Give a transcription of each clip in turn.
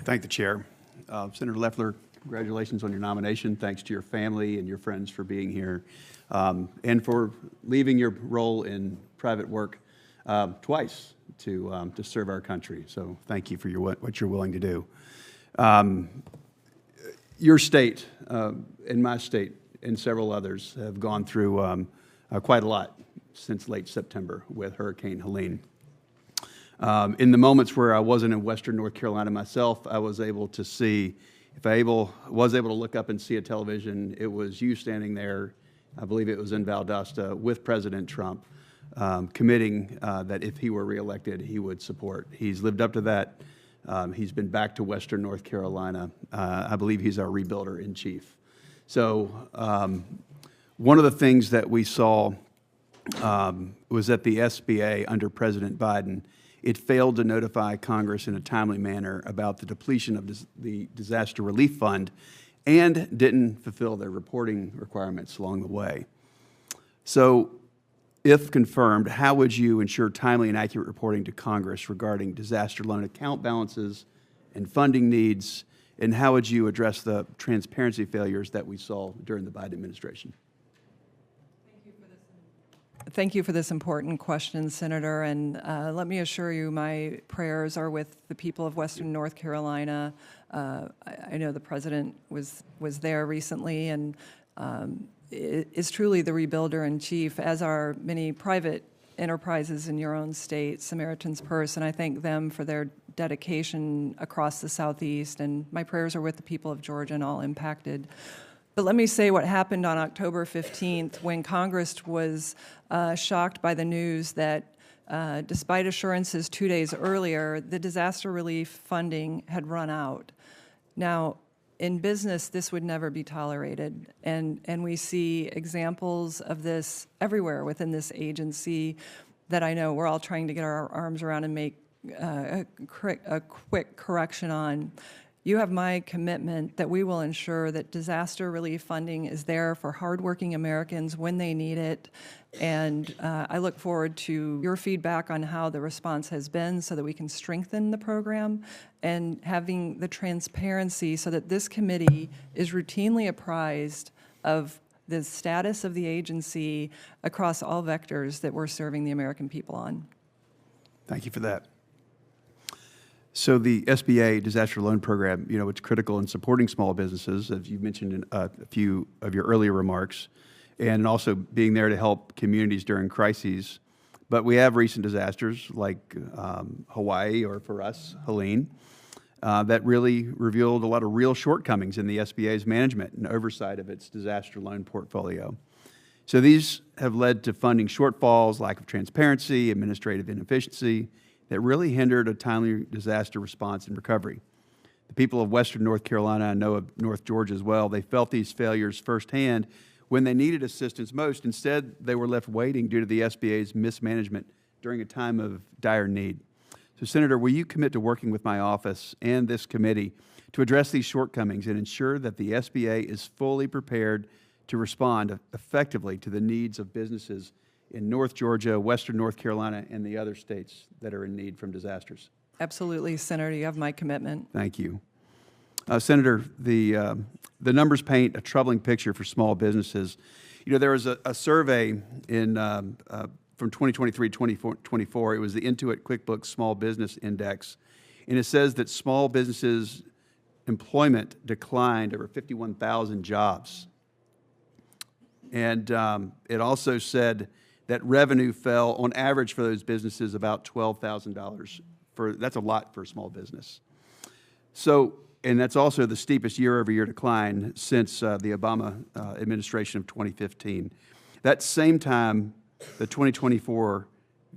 Thank the chair. Senator Loeffler, congratulations on your nomination. Thanks to your family and your friends for being here and for leaving your role in private work twice to serve our country. So thank you for what you're willing to do. Your state and my state and several others have gone through quite a lot since late September with Hurricane Helene. In the moments where I wasn't in Western North Carolina myself, I was able to see, was able to look up and see a television, it was you standing there, I believe it was in Valdosta, with President Trump, committing that if he were reelected, he would support. He's lived up to that. He's been back to Western North Carolina. I believe he's our rebuilder in chief. So one of the things that we saw was that the SBA under President Biden, it failed to notify Congress in a timely manner about the depletion of the Disaster Relief Fund and didn't fulfill their reporting requirements along the way. So if confirmed, how would you ensure timely and accurate reporting to Congress regarding disaster loan account balances and funding needs, and how would you address the transparency failures that we saw during the Biden administration? Thank you for this important question, Senator, and let me assure you my prayers are with the people of Western North Carolina. I know the President was there recently and is truly the rebuilder in chief, as are many private enterprises in your own state, Samaritan's Purse, and I thank them for their dedication across the Southeast, and my prayers are with the people of Georgia and all impacted. But let me say what happened on October 15th when Congress was shocked by the news that despite assurances 2 days earlier, the disaster relief funding had run out. Now, in business, this would never be tolerated, and we see examples of this everywhere within this agency that I know we're all trying to get our arms around and make a quick correction on. You have my commitment that we will ensure that disaster relief funding is there for hardworking Americans when they need it. And I look forward to your feedback on how the response has been so that we can strengthen the program and having the transparency so that this committee is routinely apprised of the status of the agency across all vectors that we're serving the American people on. Thank you for that. So the SBA Disaster Loan Program, it's critical in supporting small businesses, as you mentioned in a few of your earlier remarks, and also being there to help communities during crises. But we have recent disasters like Hawaii, or for us, Helene, that really revealed a lot of real shortcomings in the SBA's management and oversight of its disaster loan portfolio. So these have led to funding shortfalls, lack of transparency, administrative inefficiency, that really hindered a timely disaster response and recovery. The people of Western North Carolina, I know of North Georgia as well, they felt these failures firsthand when they needed assistance most. Instead, they were left waiting due to the SBA's mismanagement during a time of dire need. So, Senator, will you commit to working with my office and this committee to address these shortcomings and ensure that the SBA is fully prepared to respond effectively to the needs of businesses in North Georgia, Western North Carolina, and the other states that are in need from disasters? Absolutely, Senator. You have my commitment. Thank you. Senator, the numbers paint a troubling picture for small businesses. There was a survey from 2023 to 2024. It was the Intuit QuickBooks Small Business Index, and it says that small businesses' employment declined over 51,000 jobs. And it also said that revenue fell on average for those businesses about $12,000. That's a lot for a small business. So, and that's also the steepest year-over-year decline since the Obama administration of 2015. That same time, the 2024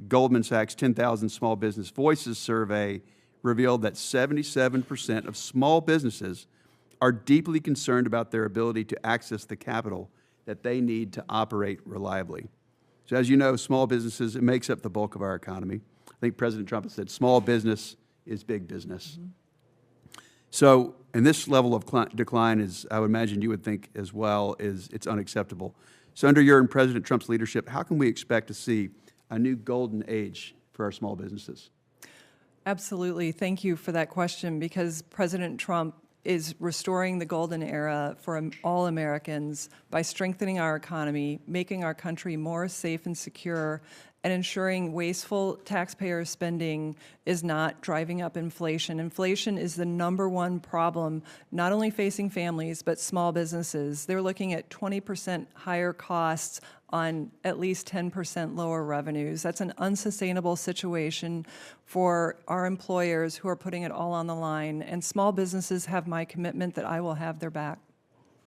Goldman Sachs 10,000 Small Business Voices survey revealed that 77% of small businesses are deeply concerned about their ability to access the capital that they need to operate reliably. So as you know, small businesses, it makes up the bulk of our economy. I think President Trump has said small business is big business. Mm-hmm. So, and this level of decline is, I would imagine you would think as well, it's unacceptable. So under your and President Trump's leadership, how can we expect to see a new golden age for our small businesses? Absolutely. Thank you for that question, because President Trump is restoring the golden era for all Americans by strengthening our economy, making our country more safe and secure, and ensuring wasteful taxpayer spending is not driving up inflation. Inflation is the #1 problem, not only facing families, but small businesses. They're looking at 20% higher costs on at least 10% lower revenues. That's an unsustainable situation for our employers who are putting it all on the line. And small businesses have my commitment that I will have their back.